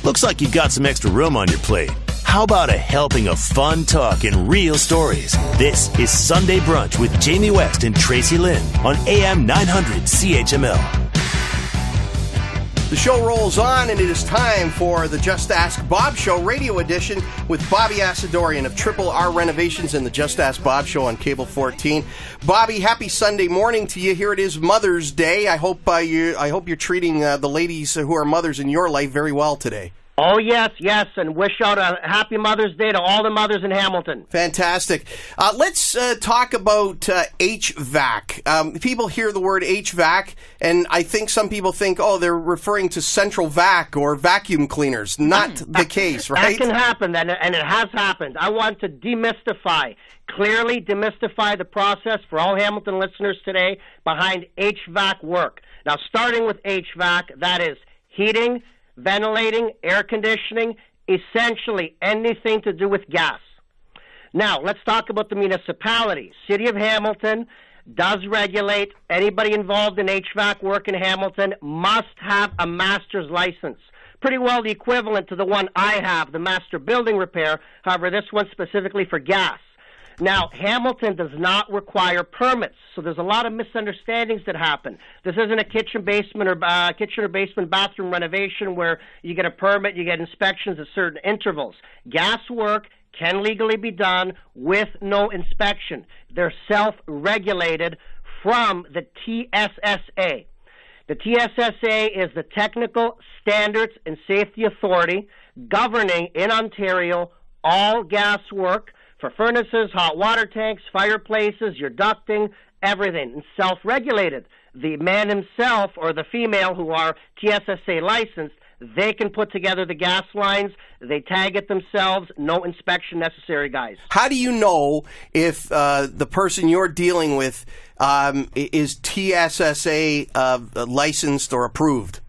Looks like you've got some extra room on your plate. How about a helping of fun talk and real stories? This is Sunday Brunch with Jamie West and Tracy Lynn on AM 900 CHML. The show rolls on, and it is time for the Just Ask Bob Show radio edition with Bobby Asadorian of Triple R Renovations and the Just Ask Bob Show on Cable 14. Bobby, happy Sunday morning to you. Here it is Mother's Day. I hope you're treating the ladies who are mothers in your life very well today. Oh, yes, and wish out a happy Mother's Day to all the mothers in Hamilton. Fantastic. Let's talk about HVAC. People hear the word HVAC, and I think some people think, they're referring to central vac or vacuum cleaners. Not the case, right? That can happen, and it has happened. I want to clearly demystify the process for all Hamilton listeners today behind HVAC work. Now, starting with HVAC, that is heating, ventilating, air conditioning, essentially anything to do with gas. Now, let's talk about the municipality. City of Hamilton does regulate. Anybody involved in HVAC work in Hamilton must have a master's license. Pretty well the equivalent to the one I have, the master building repair. However, this one's specifically for gas. Now, Hamilton does not require permits, so there's a lot of misunderstandings that happen. This isn't a kitchen or basement bathroom renovation where you get a permit, you get inspections at certain intervals. Gas work can legally be done with no inspection. They're self-regulated from the TSSA. The TSSA is the Technical Standards and Safety Authority governing in Ontario all gas work for furnaces, hot water tanks, fireplaces, your ducting, everything, and self-regulated. The man himself or the female who are TSSA licensed, they can put together the gas lines. They tag it themselves. No inspection necessary, guys. How do you know if the person you're dealing with is TSSA licensed or approved?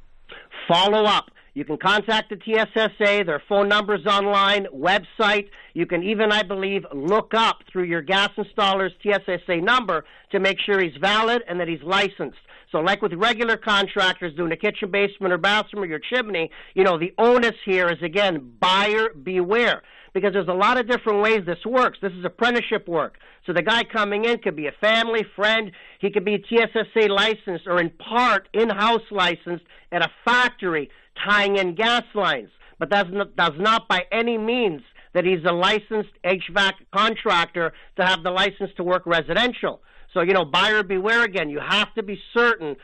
Follow up. You can contact the TSSA, their phone number's online, website. You can even, I believe, look up through your gas installer's TSSA number to make sure he's valid and that he's licensed. So like with regular contractors doing a kitchen, basement, or bathroom or your chimney, the onus here is, again, buyer beware. Because there's a lot of different ways this works. This is apprenticeship work. So the guy coming in could be a family, friend. He could be TSSA licensed or in part in-house licensed at a factory tying in gas lines. But that does not by any means that he's a licensed HVAC contractor to have the license to work residential. So, buyer beware again. You have to be certain,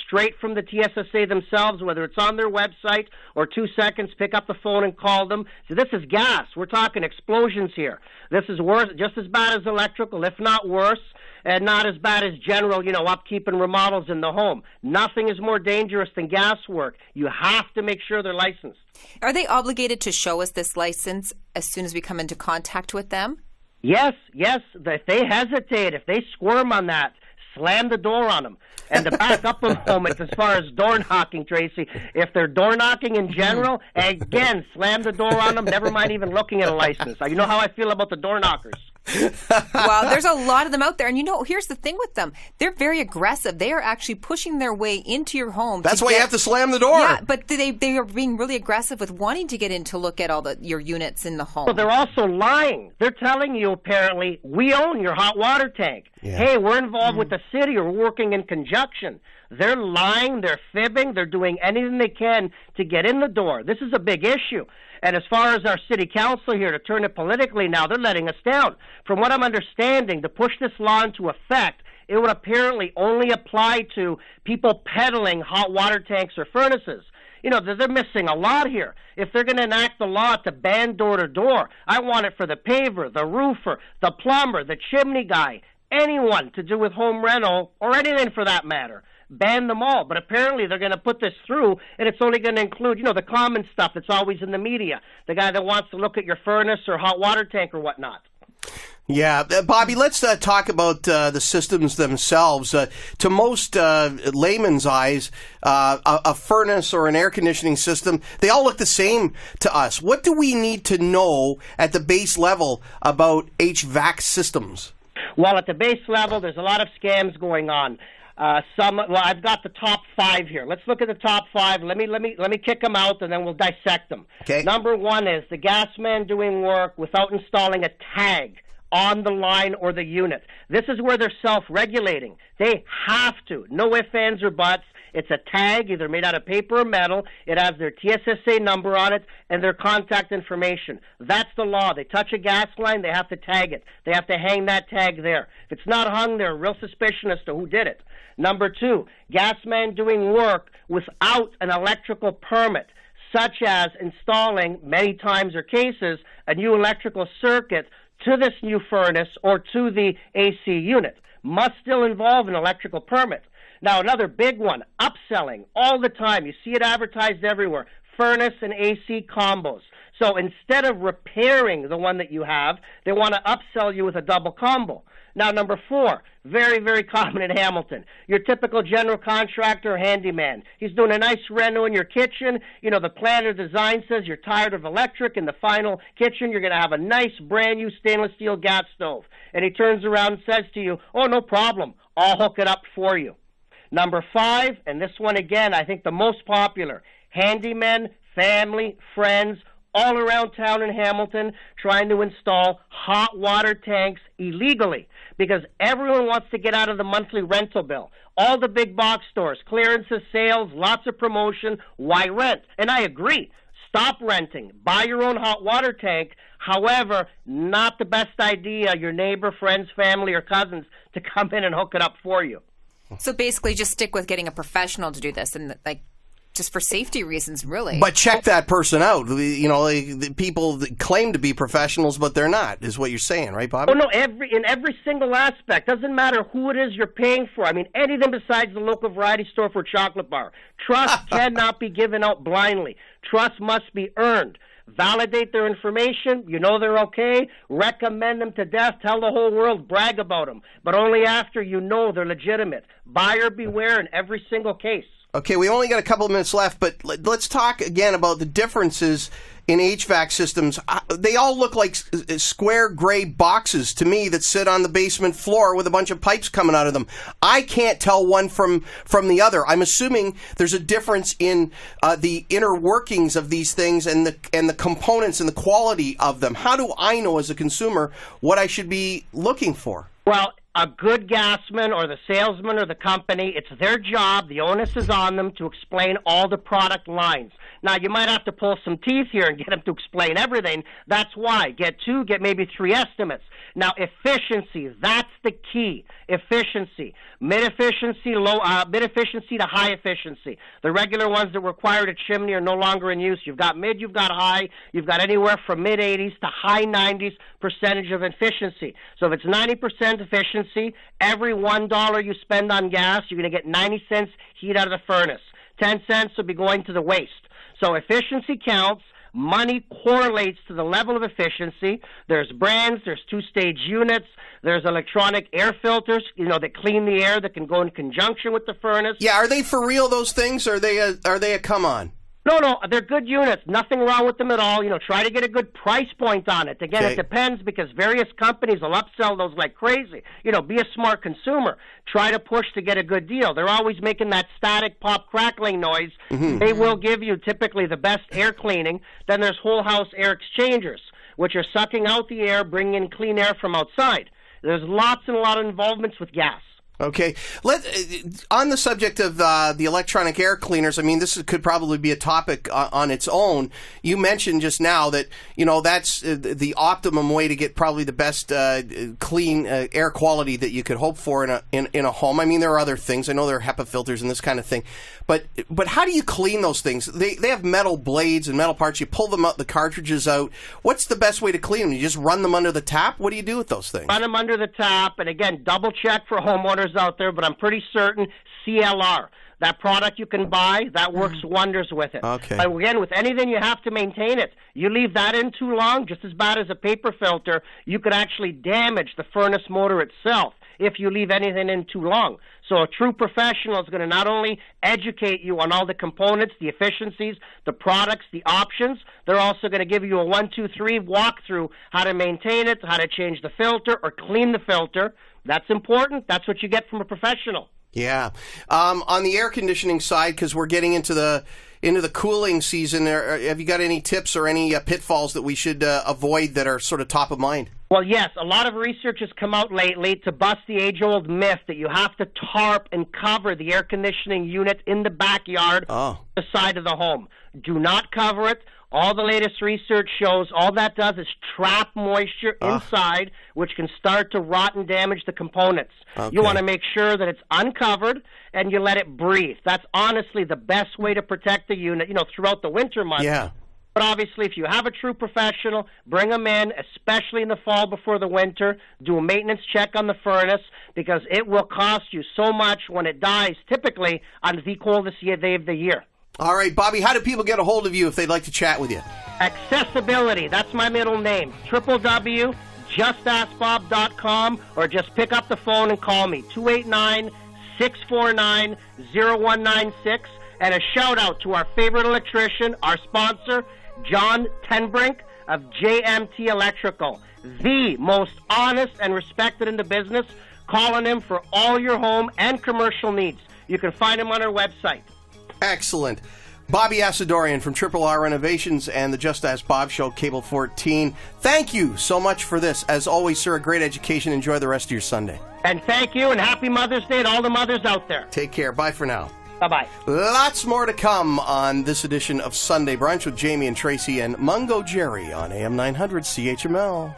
straight from the TSSA themselves, whether it's on their website or 2 seconds, pick up the phone and call them. So this is gas. We're talking explosions here. This is worse, just as bad as electrical, if not worse, and not as bad as general, upkeep and remodels in the home. Nothing is more dangerous than gas work. You have to make sure they're licensed. Are they obligated to show us this license as soon as we come into contact with them? Yes. If they hesitate, if they squirm on that, slam the door on them. And to back up a moment, as far as door knocking, Tracy, if they're door knocking in general, again, slam the door on them, never mind even looking at a license. You know how I feel about the door knockers. Well, there's a lot of them out there. And here's the thing with them. They're very aggressive. They are actually pushing their way into your home. That's why you have to slam the door. Yeah, but they are being really aggressive with wanting to get in to look at all your units in the home. But they're also lying. They're telling you, apparently, we own your hot water tank. Yeah. Hey, we're involved with the city or we're working in conjunction. They're lying. They're fibbing. They're doing anything they can to get in the door. This is a big issue. And as far as our city council here, to turn it politically now, they're letting us down. From what I'm understanding, to push this law into effect, it would apparently only apply to people peddling hot water tanks or furnaces. They're missing a lot here. If they're going to enact the law to ban door-to-door, I want it for the paver, the roofer, the plumber, the chimney guy, anyone to do with home rental or anything for that matter. Ban them all. But apparently they're going to put this through, and it's only going to include, the common stuff that's always in the media. The guy that wants to look at your furnace or hot water tank or whatnot. Yeah. Bobby, let's talk about the systems themselves. To most layman's eyes, a furnace or an air conditioning system, they all look the same to us. What do we need to know at the base level about HVAC systems? Well, at the base level, there's a lot of scams going on. I've got the top 5 here. Let's look at the top 5. Let me kick them out, and then we'll dissect them. Okay. Number 1 is the gas man doing work without installing a tag on the line or the unit. This is where they're self-regulating. They have to. No ifs, ands, or buts. It's a tag, either made out of paper or metal. It has their TSSA number on it and their contact information. That's the law. They touch a gas line, they have to tag it. They have to hang that tag there. If it's not hung, they're real suspicious as to who did it. Number 2, gas man doing work without an electrical permit, such as installing, many times or cases, a new electrical circuit to this new furnace or to the AC unit. Must still involve an electrical permit. Now, another big one, upselling all the time. You see it advertised everywhere, furnace and AC combos. So instead of repairing the one that you have, they want to upsell you with a double combo. Now, number 4, very, very common in Hamilton. Your typical general contractor or handyman. He's doing a nice reno in your kitchen. You know, the plan or design says you're tired of electric. In the final kitchen, you're going to have a nice brand new stainless steel gas stove. And he turns around and says to you, oh, no problem. I'll hook it up for you. Number 5, and this one again, I think the most popular, handymen, family, friends, all around town in Hamilton trying to install hot water tanks illegally because everyone wants to get out of the monthly rental bill. All the big box stores, clearances, sales, lots of promotion. Why rent? And I agree. Stop renting. Buy your own hot water tank. However, not the best idea, your neighbor, friends, family, or cousins to come in and hook it up for you. So basically just stick with getting a professional to do this and just for safety reasons, really. But check that person out. You know, the people that claim to be professionals, but they're not, is what you're saying, right, Bobby? Oh, no, in every single aspect. Doesn't matter who it is you're paying for. I mean, anything besides the local variety store for a chocolate bar. Trust cannot be given out blindly. Trust must be earned. Validate their information. You know they're okay. Recommend them to death. Tell the whole world. Brag about them. But only after you know they're legitimate. Buyer beware in every single case. Okay, we only got a couple of minutes left, but let's talk again about the differences in HVAC systems. They all look like square gray boxes to me that sit on the basement floor with a bunch of pipes coming out of them. I can't tell one from the other. I'm assuming there's a difference in the inner workings of these things and the components and the quality of them. How do I know as a consumer what I should be looking for? Well, a good gasman or the salesman or the company, it's their job, the onus is on them to explain all the product lines. Now, you might have to pull some teeth here and get them to explain everything. That's why. Get 2, get maybe 3 estimates. Now, efficiency, that's the key. Efficiency. Mid-efficiency, mid-efficiency to high efficiency. The regular ones that require a chimney are no longer in use. You've got mid, you've got high. You've got anywhere from mid-80s to high 90s percentage of efficiency. So if it's 90% efficiency, every $1 you spend on gas, you're going to get 90 cents heat out of the furnace. 10 cents will be going to the waste. So efficiency counts. Money correlates to the level of efficiency. There's brands, there's 2-stage units, there's electronic air filters, that clean the air that can go in conjunction with the furnace. Yeah, are they for real, those things, or are they a come on? No, they're good units. Nothing wrong with them at all. Try to get a good price point on it. Again, Okay. It depends because various companies will upsell those like crazy. Be a smart consumer. Try to push to get a good deal. They're always making that static pop crackling noise. Mm-hmm. They will give you typically the best air cleaning. Then there's whole house air exchangers, which are sucking out the air, bringing in clean air from outside. There's lots and a lot of involvements with gas. Okay. On the subject of the electronic air cleaners, I mean, this could probably be a topic on its own. You mentioned just now that, that's the optimum way to get probably the best clean air quality that you could hope for in a home. I mean, there are other things. I know there are HEPA filters and this kind of thing. But how do you clean those things? They have metal blades and metal parts. You pull them out, the cartridges out. What's the best way to clean them? You just run them under the tap? What do you do with those things? Run them under the tap. And again, double check for homeowners out there, but I'm pretty certain CLR, that product you can buy, that works wonders with it. Okay. But again, with anything, you have to maintain it. You leave that in too long, just as bad as a paper filter, you could actually damage the furnace motor itself if you leave anything in too long. So a true professional is going to not only educate you on all the components, the efficiencies, the products, the options, they're also going to give you a 1, 2, 3 walkthrough how to maintain it, how to change the filter or clean the filter. That's important. That's what you get from a professional. Yeah. On the air conditioning side, because we're getting into the cooling season, have you got any tips or any pitfalls that we should avoid that are sort of top of mind? Well, yes, a lot of research has come out lately to bust the age-old myth that you have to tarp and cover the air conditioning unit in the backyard, the side of the home. Do not cover it. All the latest research shows all that does is trap moisture inside, which can start to rot and damage the components. Okay. You want to make sure that it's uncovered and you let it breathe. That's honestly the best way to protect the unit, throughout the winter months. Yeah. But obviously, if you have a true professional, bring them in, especially in the fall before the winter. Do a maintenance check on the furnace because it will cost you so much when it dies, typically on the coldest day of the year. All right, Bobby, how do people get a hold of you if they'd like to chat with you? Accessibility, that's my middle name. www.justaskbob.com, or just pick up the phone and call me, 289-649-0196. And a shout-out to our favorite electrician, our sponsor, John Tenbrink of JMT Electrical, the most honest and respected in the business. Call on him for all your home and commercial needs. You can find him on our website. Excellent. Bobby Asadorian from Triple R Renovations and the Just Ask Bob Show, Cable 14. Thank you so much for this. As always, sir, a great education. Enjoy the rest of your Sunday. And thank you, and happy Mother's Day to all the mothers out there. Take care. Bye for now. Bye-bye. Lots more to come on this edition of Sunday Brunch with Jamie and Tracy and Mungo Jerry on AM 900 CHML.